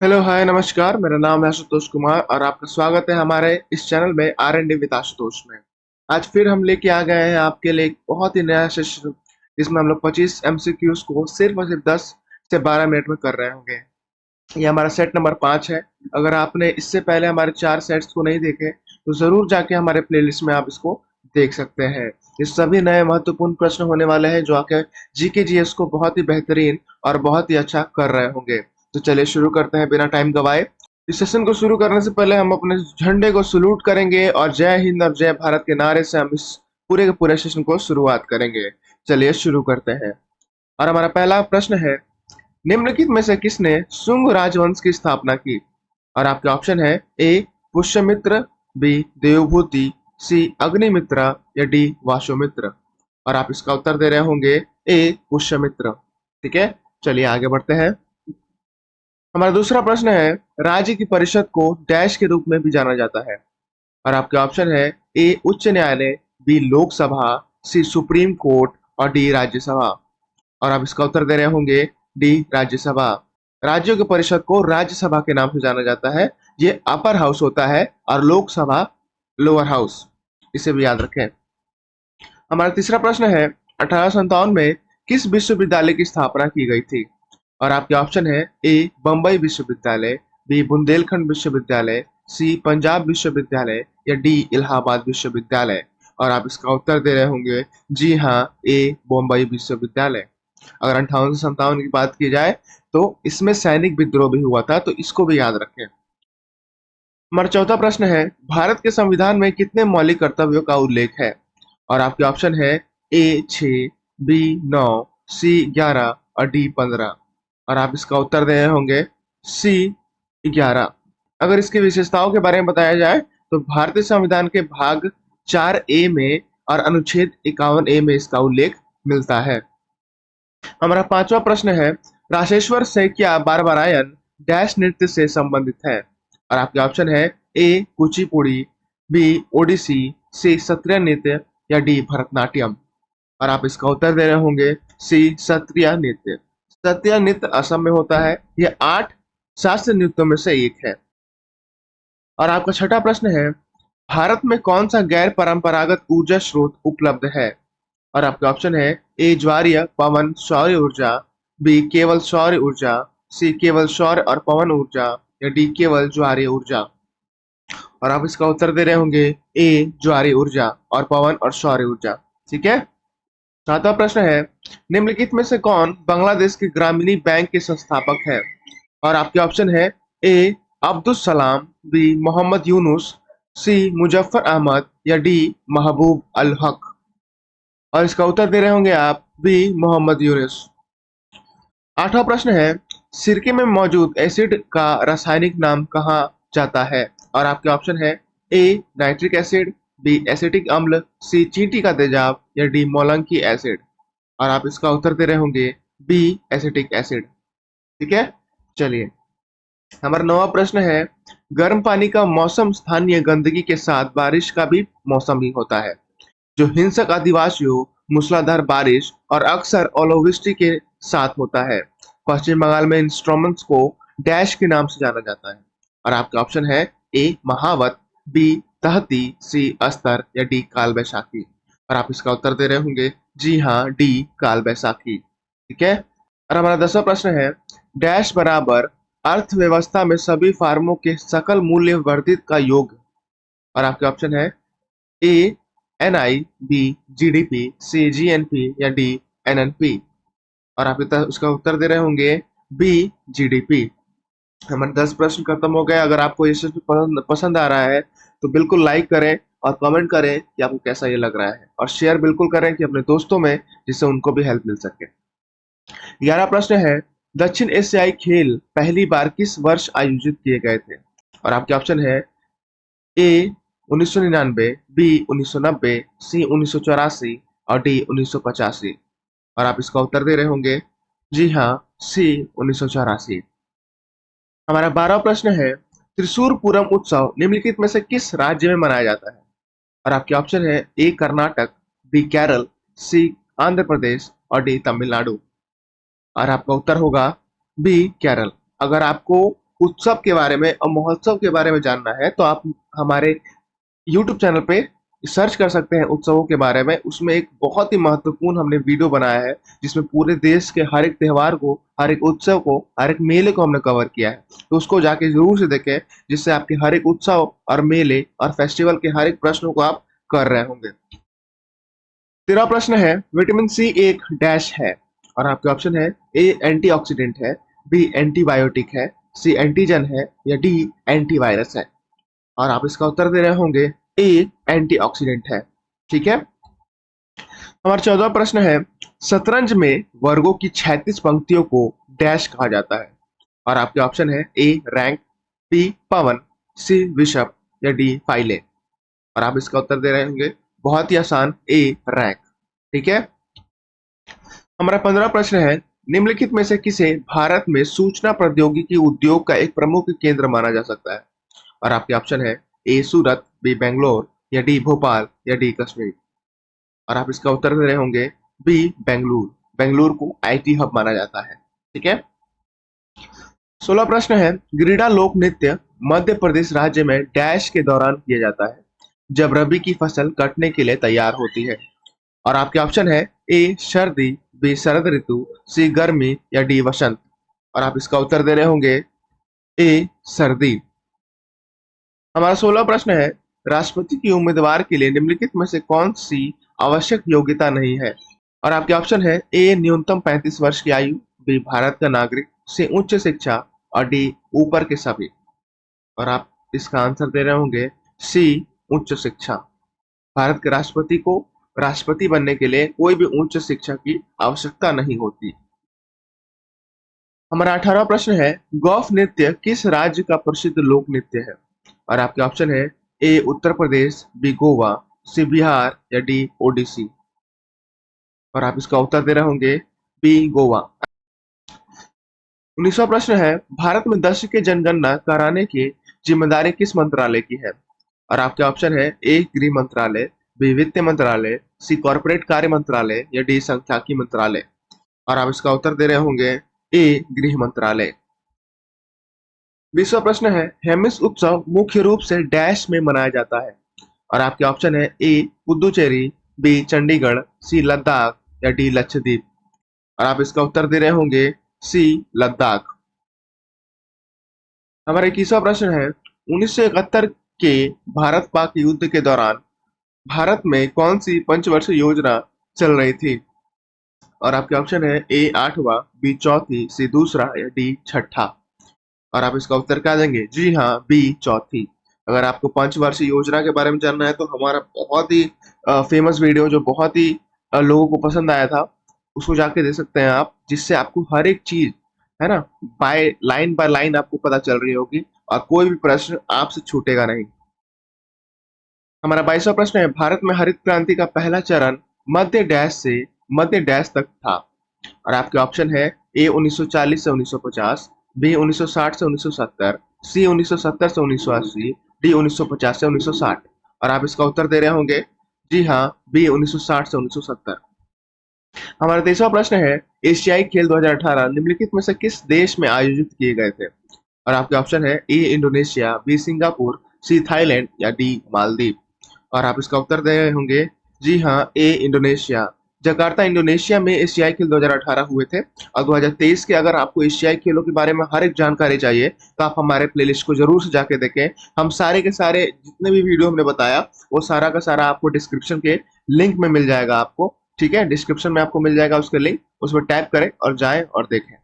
Hello hi नमस्कार। मेरा नाम है आशुतोष कुमार और आपका स्वागत है हमारे इस चैनल में R and D with Ashutosh में। आज फिर हम लेके आ गए हैं आपके लिए एक बहुत ही नया सेशन, जिसमें हम लोग 25 एमसीक्यूज को सिर्फ और सिर्फ 10 से 12 मिनट में कर रहे होंगे। ये हमारा सेट नंबर 5 है। अगर आपने इससे पहले हमारे 4 सेट्स को नहीं देखे तो जरूर जाके हमारे प्लेलिस्ट में आप इसको देख सकते हैं। ये सभी नए महत्वपूर्ण प्रश्न होने वाले हैं जो आपके जीके जीएस को बहुत ही बेहतरीन और बहुत ही अच्छा कर रहे होंगे। तो चलिए शुरू करते हैं बिना टाइम गवाए। इस सेशन को शुरू करने से पहले हम अपने झंडे को सलूट करेंगे और जय हिंद और जय भारत के नारे से हम इस पूरे के पूरे सेशन को शुरुआत करेंगे। चलिए शुरू करते हैं। और हमारा पहला प्रश्न है, निम्नलिखित में से किसने शुंग राजवंश की स्थापना की? और आपके ऑप्शन है ए पुष्यमित्र, बी देवभूति, सी अग्निमित्र या डी वाशुमित्र। और आप इसका उत्तर दे रहे होंगे ए पुष्यमित्र। ठीक है, चलिए आगे बढ़ते हैं। हमारा दूसरा प्रश्न है, राज्य की परिषद को डैश के रूप में भी जाना जाता है? और आपके ऑप्शन है ए उच्च न्यायालय, बी लोकसभा, सी सुप्रीम कोर्ट और डी राज्यसभा। और आप इसका उत्तर दे रहे होंगे डी राज्यसभा। राज्यों की परिषद को राज्यसभा के नाम से जाना जाता है। ये अपर हाउस होता है और लोकसभा लोअर हाउस, इसे भी याद रखें। हमारा तीसरा प्रश्न है, 1857 में किस विश्वविद्यालय की स्थापना की गई थी? और आपके ऑप्शन है ए बम्बई विश्वविद्यालय, बी बुंदेलखंड विश्वविद्यालय, सी पंजाब विश्वविद्यालय या डी इलाहाबाद विश्वविद्यालय। और आप इसका उत्तर दे रहे होंगे जी हाँ, ए बम्बई विश्वविद्यालय। अगर 1857 की बात की जाए तो इसमें सैनिक विद्रोह भी हुआ था, तो इसको भी याद रखें। हमारा चौथा प्रश्न है, भारत के संविधान में कितने मौलिक कर्तव्यों का उल्लेख है? और आपके ऑप्शन है ए 6, बी 9, सी 11 और डी 15। और आप इसका उत्तर दे रहे होंगे सी 11। अगर इसकी विशेषताओं के बारे में बताया जाए तो भारतीय संविधान के भाग 4A में और अनुच्छेद 51A में इसका उल्लेख मिलता है। हमारा पांचवा प्रश्न है, राशेश्वर सैकिया बारबरायन डैश नृत्य से संबंधित है? और आपके ऑप्शन है ए कुचिपुड़ी, बी ओडिसी, सी सत्रिय नृत्य या डी भरतनाट्यम। और आप इसका उत्तर दे रहे होंगे सी सत्रिय नृत्य। सत्रिय नृत्य असम में होता है। यह 8 शास्त्रीय नृत्यों में से एक है। और आपका छठा प्रश्न है, भारत में कौन सा गैर परंपरागत ऊर्जा स्रोत उपलब्ध है? और आपके ऑप्शन है ए ज्वारीय पवन सौर ऊर्जा, बी केवल सौर ऊर्जा, सी केवल सौर और पवन ऊर्जा या डी केवल ज्वारीय ऊर्जा। और आप इसका उत्तर दे रहे होंगे ए ज्वारीय ऊर्जा और पवन और सौर ऊर्जा। ठीक है। सातवां प्रश्न है, निम्नलिखित में से कौन बांग्लादेश के ग्रामीणी बैंक के संस्थापक है? और आपके ऑप्शन है ए अब्दुल सलाम, बी मोहम्मद यूनुस, सी मुजफ्फर अहमद या डी महबूब अल हक। और इसका उत्तर दे रहे होंगे आप बी मोहम्मद यूनुस। आठवां प्रश्न है, सिरके में मौजूद एसिड का रासायनिक नाम कहा जाता है? और आपके ऑप्शन है ए नाइट्रिक एसिड, बी एसिटिक अम्ल, सी चींटी का तेजाब या डी मोलंकी एसिड। और आप इसका उत्तर दे रहे होंगे बी एसिटिक एसिड। ठीक है, चलिए हमारा नौवां प्रश्न है, गर्म पानी का मौसम स्थानीय गंदगी के साथ बारिश का भी मौसम ही होता है, जो हिंसक आदिवासियों, मूसलाधार बारिश और अक्सर ओलावृष्टि के साथ होता है। पश्चिम बंगाल में इंस्ट्रूमेंट्स को डैश के नाम से जाना जाता है। और आपका ऑप्शन है ए महावत, बी तहती, सी अस्तर या डी काल बैसाखी। और आप इसका उत्तर दे रहे होंगे जी हाँ, डी काल बैसाखी। ठीक है। और हमारा 10वां प्रश्न है, डैश बराबर अर्थव्यवस्था में सभी फार्मों के सकल मूल्य वर्धित का योग। और आपके ऑप्शन है ए एनआई, बी जीडीपी, सी जीएनपी या डी एनएनपी। और आप उसका उत्तर दे रहे होंगे बी जीडीपी। हमारे 10 प्रश्न खत्म हो गए। अगर आपको ये सच पसंद आ रहा है तो बिल्कुल लाइक करें और कमेंट करें कि आपको कैसा ये लग रहा है, और शेयर बिल्कुल करें कि अपने दोस्तों में, जिससे उनको भी हेल्प मिल सके। 11वां प्रश्न है, दक्षिण एशियाई खेल पहली बार किस वर्ष आयोजित किए गए थे? और आपके ऑप्शन है ए 1999, बी 1990, सी 1984 और डी 1985। और आप इसका उत्तर दे रहे होंगे जी हाँ, सी 1984। हमारा 12वां प्रश्न है, त्रिशूर पूरम उत्सव निम्नलिखित में से किस राज्य में मनाया जाता है? और आपके ऑप्शन है ए कर्नाटक, बी केरल, सी आंध्र प्रदेश और डी तमिलनाडु। और आपका उत्तर होगा बी केरल। अगर आपको उत्सव के बारे में और महोत्सव के बारे में जानना है तो आप हमारे यूट्यूब चैनल पे सर्च कर सकते हैं उत्सवों के बारे में। उसमें एक बहुत ही महत्वपूर्ण हमने वीडियो बनाया है जिसमें पूरे देश के हर एक त्योहार को, हर एक उत्सव को, हर एक मेले को हमने कवर किया है। तो उसको जाके जरूर से देखें, जिससे आपके हर एक उत्सव और मेले और फेस्टिवल के हर एक प्रश्नों को आप कर रहे होंगे। तेरा प्रश्न है, विटामिन सी एक डैश है और आपके ऑप्शन है ए एंटीऑक्सीडेंट है, बी एंटीबायोटिक है, सी एंटीजन है या डी एंटीवायरस है। और आप इसका उत्तर दे रहे होंगे ए एंटीऑक्सीडेंट है। ठीक है। हमारा 14वां प्रश्न है, शतरंज में वर्गों की 36 पंक्तियों को डैश कहा जाता है। और आपके ऑप्शन है A rank, B Pawan, C bishop या डी फाइले। और आप इसका उत्तर दे रहे होंगे बहुत ही आसान, ए रैंक। ठीक है। हमारा 15वां प्रश्न है, निम्नलिखित में से किसे भारत में सूचना प्रौद्योगिकी उद्योग का एक प्रमुख केंद्र माना जा सकता है। और आपके ऑप्शन है ए सूरत, बी बेंगलोर या डी भोपाल या डी कश्मीर। और आप इसका उत्तर दे रहे होंगे बी बेंगलुरु। बेंगलुरु को आईटी हब माना जाता है। ठीक है। 16 प्रश्न है, गिरिडा लोक नृत्य मध्य प्रदेश राज्य में डैश के दौरान किया जाता है जब रबी की फसल कटने के लिए तैयार होती है। और आपके ऑप्शन है ए सर्दी, बी शरद ऋतु, सी गर्मी या डी वसंत। और आप इसका उत्तर दे रहे होंगे ए सर्दी। हमारा 16 प्रश्न है, राष्ट्रपति की उम्मीदवार के लिए निम्नलिखित में से कौन सी आवश्यक योग्यता नहीं है। और आपके ऑप्शन है ए न्यूनतम 35 वर्ष की आयु, बी भारत का नागरिक, सी उच्च शिक्षा और डी ऊपर के सभी। और आप इसका आंसर दे रहे होंगे सी उच्च शिक्षा। भारत के राष्ट्रपति को राष्ट्रपति बनने के लिए कोई भी उच्च शिक्षा की आवश्यकता नहीं होती। हमारा 18वां प्रश्न है, गौफ नृत्य किस राज्य का प्रसिद्ध लोक नृत्य है। और आपके ऑप्शन है ए उत्तर प्रदेश, बी गोवा, सी बिहार या डी ओडिसी। और आप इसका उत्तर दे रहे होंगे बी गोवा। 19वां प्रश्न है, भारत में दशक की जनगणना कराने की जिम्मेदारी किस मंत्रालय की है। और आपके ऑप्शन है ए गृह मंत्रालय, बी वित्त मंत्रालय, सी कॉर्पोरेट कार्य मंत्रालय या डी सांख्यिकी मंत्रालय। और आप इसका उत्तर दे रहे होंगे ए गृह मंत्रालय। 20वां प्रश्न है, हेमिस उत्सव मुख्य रूप से डैश में मनाया जाता है। और आपके ऑप्शन है ए पुदुचेरी, बी चंडीगढ़, सी लद्दाख या डी लक्षद्वीप। और आप इसका उत्तर दे रहे होंगे सी लद्दाख। हमारा 21वां प्रश्न है, 1971 के भारत पाक युद्ध के दौरान भारत में कौन सी पंचवर्षीय योजना चल रही थी। और आपके ऑप्शन है ए 8वां, बी चौथी, सी दूसरा या डी छठा। और आप इसका उत्तर क्या देंगे, जी हाँ बी चौथी। अगर आपको पंचवर्षीय योजना के बारे में जानना है तो हमारा बहुत ही फेमस वीडियो जो बहुत ही लोगों को पसंद आया था उसको जाके दे सकते हैं आप, जिससे आपको हर एक चीज है ना बाय लाइन आपको पता चल रही होगी और कोई भी प्रश्न आपसे छूटेगा नहीं। हमारा 22वां प्रश्न है, भारत में हरित क्रांति का पहला चरण मध्य डैश से मध्य डैश तक था। और आपके ऑप्शन है ए 1940 से 1950, बी 1960 से 1970, सी 1970 से 1980, डी 1950 से 1960। और आप इसका उत्तर दे रहे होंगे जी हाँ बी 1960 से 1970। हमारा 23वां प्रश्न है, एशियाई खेल 2018 निम्नलिखित में से किस देश में आयोजित किए गए थे। और आपके ऑप्शन है A Indonesia, B Singapore, C Thailand या डी मालदीव। और आप इसका उत्तर दे रहे होंगे जी हाँ ए इंडोनेशिया। जकार्ता इंडोनेशिया में एशियाई खेल 2018 हुए थे। और 2023 के अगर आपको एशियाई खेलों के बारे में हर एक जानकारी चाहिए तो आप हमारे प्लेलिस्ट को जरूर से जाके देखें। हम सारे के सारे जितने भी वीडियो हमने बताया वो सारा का सारा आपको डिस्क्रिप्शन के लिंक में मिल जाएगा आपको। ठीक है, डिस्क्रिप्शन में आपको मिल जाएगा उसके लिंक, उसमें टैप करें और जाएं और देखें।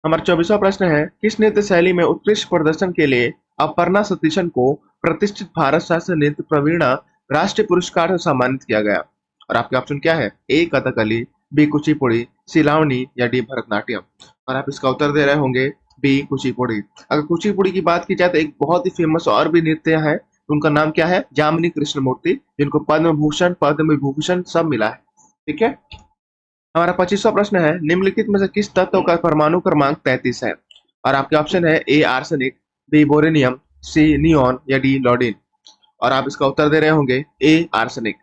हमारा 24वां प्रश्न है, किस नृत्य शैली में उत्कृष्ट प्रदर्शन के लिए अपर्णा सतीशन को प्रतिष्ठित भारत शास्त्रीय नृत्य प्रवीणा राष्ट्रीय पुरस्कार से सम्मानित किया गया। और आपके ऑप्शन क्या है, ए कथकली, बी कुचिपुड़ी, सी लावनी या डी भरतनाट्यम। और आप इसका उत्तर दे रहे होंगे बी कुचिपुड़ी। अगर कुचिपुड़ी की बात की जाए तो एक बहुत ही फेमस और भी नृत्य है, उनका नाम क्या है, जामिनी कृष्णमूर्ति, जिनको पद्म भूषण पद्म विभूषण सब मिला है। ठीक है। हमारा 25वां प्रश्न है, निम्नलिखित में से किस तत्व का परमाणु क्रमांक 33 है। और आपके ऑप्शन है ए आर्सेनिक, बी बोरेनियम, सी नियोन या डी लॉडिन। और आप इसका उत्तर दे रहे होंगे ए आर्सेनिक।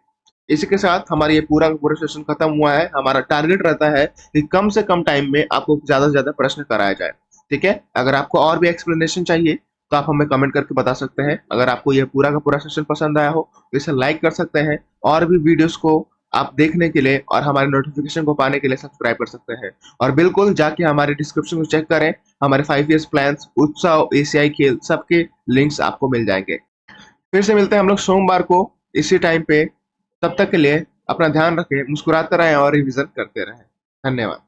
इसी के साथ हमारा ये पूरा सेशन खत्म हुआ है। हमारा टारगेट रहता है कि कम से कम टाइम में आपको ज्यादा से ज्यादा प्रश्न कराया जाए। ठीक है, अगर आपको और भी एक्सप्लेनेशन चाहिए तो आप हमें कमेंट करके बता सकते हैं। अगर आपको यह पूरा का पूरा सेशन पसंद आया हो तो इसे लाइक कर सकते हैं, और भी वीडियोस को आप देखने के लिए और हमारे नोटिफिकेशन को पाने के लिए सब्सक्राइब कर सकते हैं। और बिल्कुल जाके हमारे डिस्क्रिप्शन को चेक करें, हमारे 5 ईयर्स प्लान्स, उत्सव, एशियाई खेल, सबके लिंक्स आपको मिल जाएंगे। फिर से मिलते हैं हम लोग सोमवार को इसी टाइम पे। तब तक के लिए अपना ध्यान रखें, मुस्कुराते रहें और रिवीजन करते रहें। धन्यवाद।